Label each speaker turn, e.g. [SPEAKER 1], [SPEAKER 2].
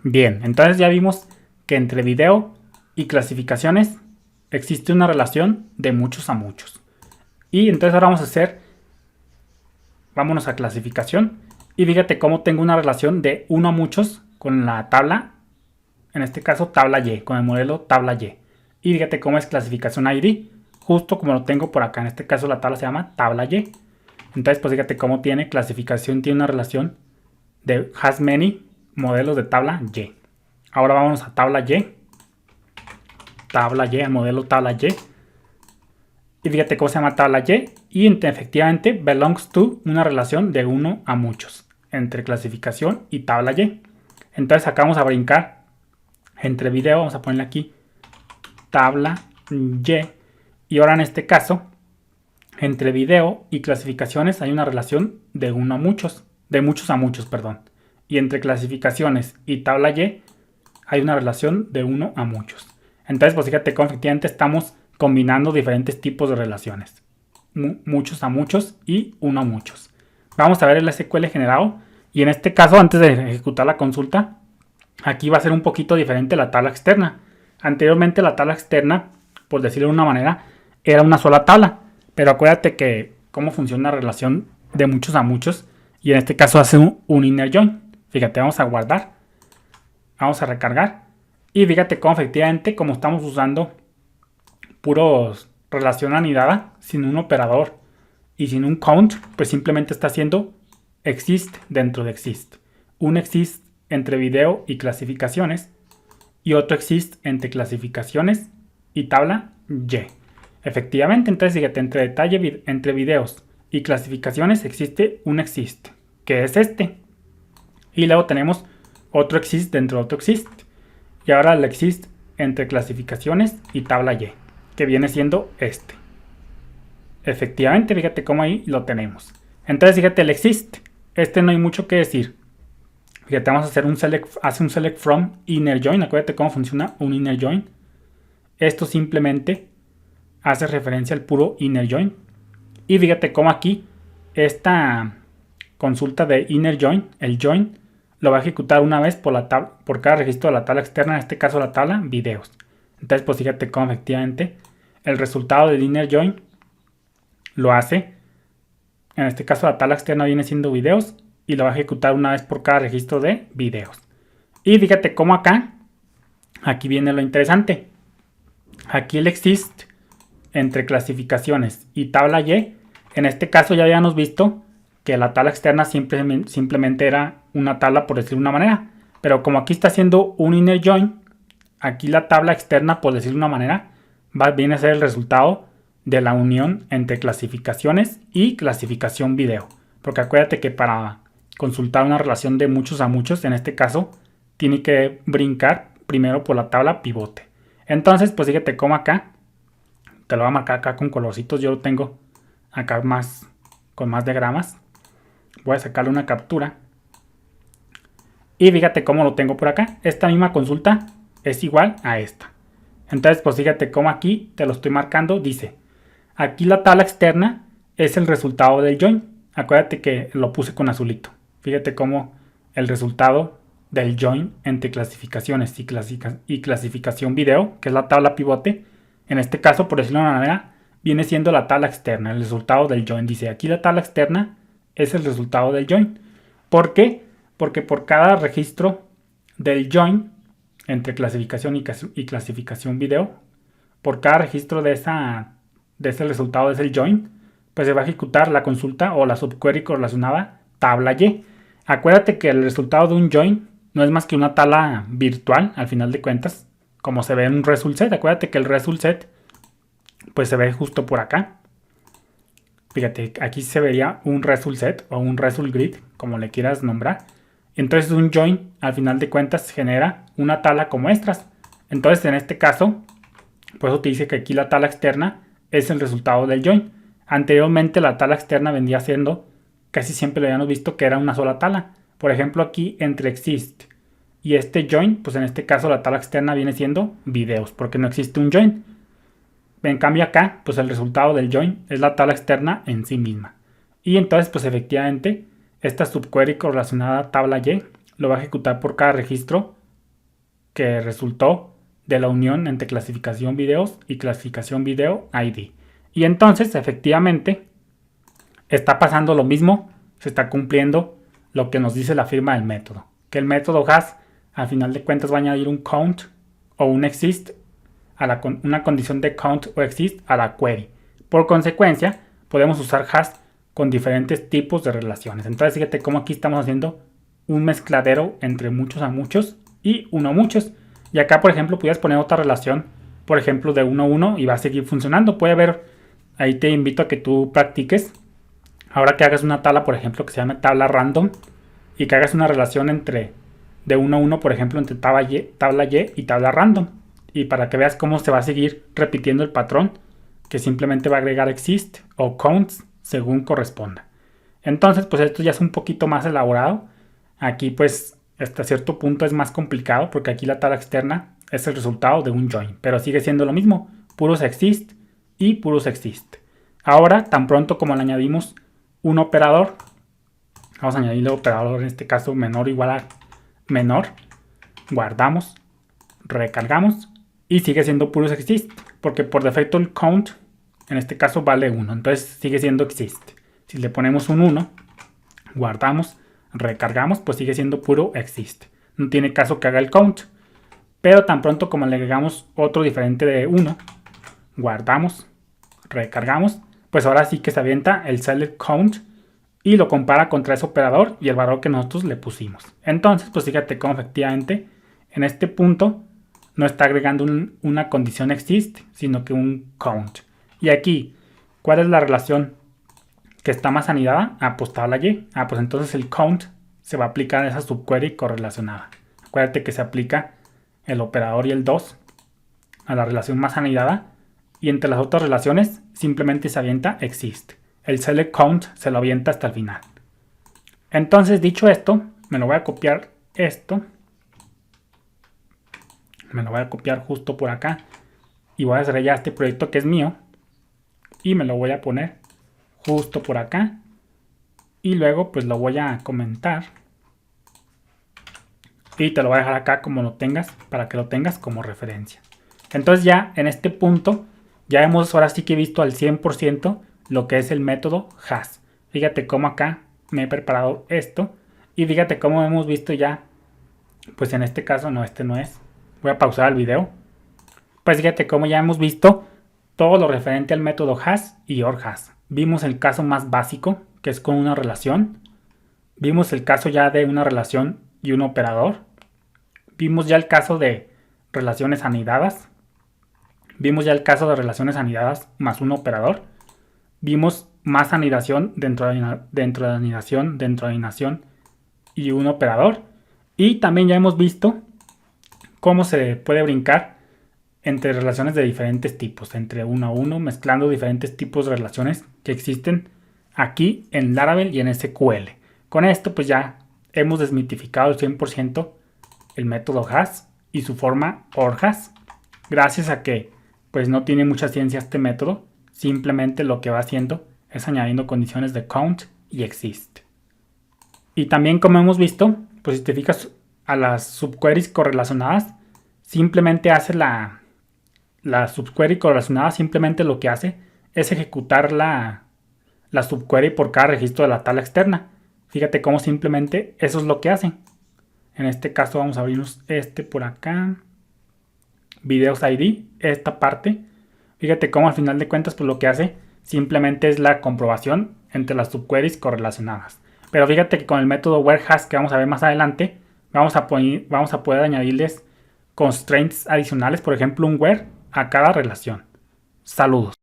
[SPEAKER 1] Bien, entonces ya vimos que entre video y clasificaciones existe una relación de muchos a muchos. Y entonces ahora vámonos a clasificación. Y fíjate cómo tengo una relación de 1 a muchos con la tabla, en este caso tabla Y, con el modelo tabla Y. Y fíjate cómo es clasificación ID, justo como lo tengo por acá. En este caso la tabla se llama tabla Y. Entonces pues fíjate cómo tiene clasificación, tiene una relación de has many modelos de tabla Y. Ahora vámonos a tabla Y. Tabla Y, el modelo tabla Y. Y fíjate cómo se llama tabla Y. Y efectivamente belongs to una relación de 1 a muchos entre clasificación y tabla Y. Entonces acá vamos a brincar entre video. Vamos a ponerle aquí tabla Y. Y ahora en este caso, entre video y clasificaciones hay una relación de 1 a muchos. De muchos a muchos, perdón. Y entre clasificaciones y tabla Y hay una relación de 1 a muchos. Entonces, pues fíjate cómo efectivamente estamos combinando diferentes tipos de relaciones. Muchos a muchos y 1 a muchos. Vamos a ver el SQL generado. Y en este caso, antes de ejecutar la consulta, aquí va a ser un poquito diferente la tabla externa. Anteriormente la tabla externa, por decirlo de una manera, era una sola tabla. Pero acuérdate que cómo funciona la relación de muchos a muchos. Y en este caso hace un inner join. Fíjate, vamos a guardar. Vamos a recargar. Y fíjate cómo efectivamente, como estamos usando puros relación anidada, sin un operador y sin un count, pues simplemente está haciendo exist dentro de exist. Un exist entre video y clasificaciones y otro exist entre clasificaciones y tabla Y. Efectivamente, entonces fíjate, entre detalle entre videos y clasificaciones existe un exist, que es este. Y luego tenemos otro exist dentro de otro exist. Y ahora el exist entre clasificaciones y tabla Y, que viene siendo este. Efectivamente, fíjate cómo ahí lo tenemos. Entonces fíjate el exist. Este no hay mucho que decir. Fíjate, vamos a hacer un select from inner join. Acuérdate cómo funciona un inner join. Esto simplemente hace referencia al puro inner join. Y fíjate cómo aquí esta consulta de inner join, el join, lo va a ejecutar una vez por cada registro de la tabla externa, en este caso la tabla videos. Entonces pues fíjate cómo efectivamente el resultado del inner join lo hace. En este caso la tabla externa viene siendo videos y lo va a ejecutar una vez por cada registro de videos. Y fíjate cómo aquí viene lo interesante. Aquí el exist entre clasificaciones y tabla Y, en este caso ya habíamos visto que la tabla externa simplemente era una tabla, por decirlo de una manera. Pero como aquí está haciendo un inner join, aquí la tabla externa, por decirlo de una manera, viene a ser el resultado de la unión entre clasificaciones y clasificación video. Porque acuérdate que para consultar una relación de muchos a muchos, en este caso, tiene que brincar primero por la tabla pivote. Entonces, pues fíjate cómo acá, te lo voy a marcar acá con colorcitos, yo lo tengo acá con más diagramas. Voy a sacarle una captura. Y fíjate cómo lo tengo por acá. Esta misma consulta es igual a esta. Entonces, pues fíjate cómo aquí te lo estoy marcando. Dice, aquí la tabla externa es el resultado del join. Acuérdate que lo puse con azulito. Fíjate cómo el resultado del join entre clasificaciones y clasificación video, que es la tabla pivote, en este caso, por decirlo de una manera, viene siendo la tabla externa, el resultado del join. Dice, aquí la tabla externa es el resultado del join. ¿Por qué? Porque por cada registro del join entre clasificación y clasificación video, por cada registro de ese resultado, de ese join, pues se va a ejecutar la consulta o la subquery correlacionada tabla Y. Acuérdate que el resultado de un join no es más que una tabla virtual, al final de cuentas, como se ve en un result set. Acuérdate que el result set pues se ve justo por acá. Fíjate, aquí se vería un result set o un result grid, como le quieras nombrar. Entonces un join, al final de cuentas, genera una tabla como estas. Entonces en este caso, por eso te dice que aquí la tabla externa es el resultado del join. Anteriormente la tabla externa vendría siendo, casi siempre lo habíamos visto que era una sola tabla. Por ejemplo aquí entre exist y este join, pues en este caso la tabla externa viene siendo videos, porque no existe un join. En cambio acá, pues el resultado del join es la tabla externa en sí misma. Y entonces, pues efectivamente, esta subquery correlacionada tabla Y lo va a ejecutar por cada registro que resultó de la unión entre clasificación videos y clasificación video ID. Y entonces, efectivamente, está pasando lo mismo, se está cumpliendo lo que nos dice la firma del método. Que el método has, al final de cuentas, va a añadir un count o un exist a una condición de count o exist a la query. Por consecuencia, podemos usar has con diferentes tipos de relaciones. Entonces, fíjate cómo aquí estamos haciendo un mezcladero entre muchos a muchos y uno a muchos. Y acá, por ejemplo, pudieras poner otra relación, por ejemplo, de 1 a 1 y va a seguir funcionando. Puede haber, ahí te invito a que tú practiques. Ahora que hagas una tabla, por ejemplo, que se llama tabla random y que hagas una relación entre de 1 a 1, por ejemplo, entre tabla Y y tabla random. Y para que veas cómo se va a seguir repitiendo el patrón, que simplemente va a agregar exist o counts según corresponda. Entonces, pues esto ya es un poquito más elaborado. Aquí, pues, hasta cierto punto es más complicado porque aquí la tabla externa es el resultado de un join, pero sigue siendo lo mismo, puros exist y puros exist. Ahora, tan pronto como le añadimos un operador, vamos a añadirle operador, en este caso menor o igual a menor, guardamos, recargamos y sigue siendo puros exist, porque por defecto el count en este caso vale 1, entonces sigue siendo exist. Si le ponemos un 1, guardamos, recargamos, pues sigue siendo puro exist. No tiene caso que haga el count, pero tan pronto como le agregamos otro diferente de 1, guardamos, recargamos, pues ahora sí que se avienta el select count y lo compara contra ese operador y el valor que nosotros le pusimos. Entonces, pues fíjate cómo efectivamente en este punto no está agregando una condición exist, sino que un count. Y aquí, ¿cuál es la relación que está más anidada? Ah, pues tabla Y. Ah, pues entonces el count se va a aplicar a esa subquery correlacionada. Acuérdate que se aplica el operador y el 2 a la relación más anidada y entre las otras relaciones simplemente se avienta exist. El select count se lo avienta hasta el final. Entonces, dicho esto, me lo voy a copiar esto. Me lo voy a copiar justo por acá y voy a hacer ya este proyecto que es mío y me lo voy a poner justo por acá y luego pues lo voy a comentar y te lo voy a dejar acá como lo tengas, para que lo tengas como referencia. Entonces ya en este punto ya hemos ahora sí que visto al 100% lo que es el método has. Fíjate cómo acá me he preparado esto y fíjate cómo hemos visto ya, pues en este caso no, este no es. Voy a pausar el video. Pues fíjate cómo ya hemos visto todo lo referente al método has y orHas. Vimos el caso más básico, que es con una relación. Vimos el caso ya de una relación y un operador. Vimos ya el caso de relaciones anidadas. Vimos ya el caso de relaciones anidadas más un operador. Vimos más anidación dentro de anidación, dentro de anidación y un operador. Y también ya hemos visto cómo se puede brincar entre relaciones de diferentes tipos, entre 1 a 1, mezclando diferentes tipos de relaciones que existen aquí en Laravel y en SQL. Con esto pues ya hemos desmitificado el 100% el método has y su forma orHas, gracias a que pues no tiene mucha ciencia este método, simplemente lo que va haciendo es añadiendo condiciones de count y exist. Y también, como hemos visto, pues si te fijas a las subqueries correlacionadas, simplemente hace la subquery correlacionada, simplemente lo que hace es ejecutar la subquery por cada registro de la tabla externa. Fíjate cómo simplemente eso es lo que hace. En este caso vamos a abrirnos este por acá, videos ID, esta parte. Fíjate cómo al final de cuentas pues lo que hace simplemente es la comprobación entre las subqueries correlacionadas. Pero fíjate que con el método where_has que vamos a ver más adelante, vamos a poder añadirles constraints adicionales, por ejemplo un where a cada relación. Saludos.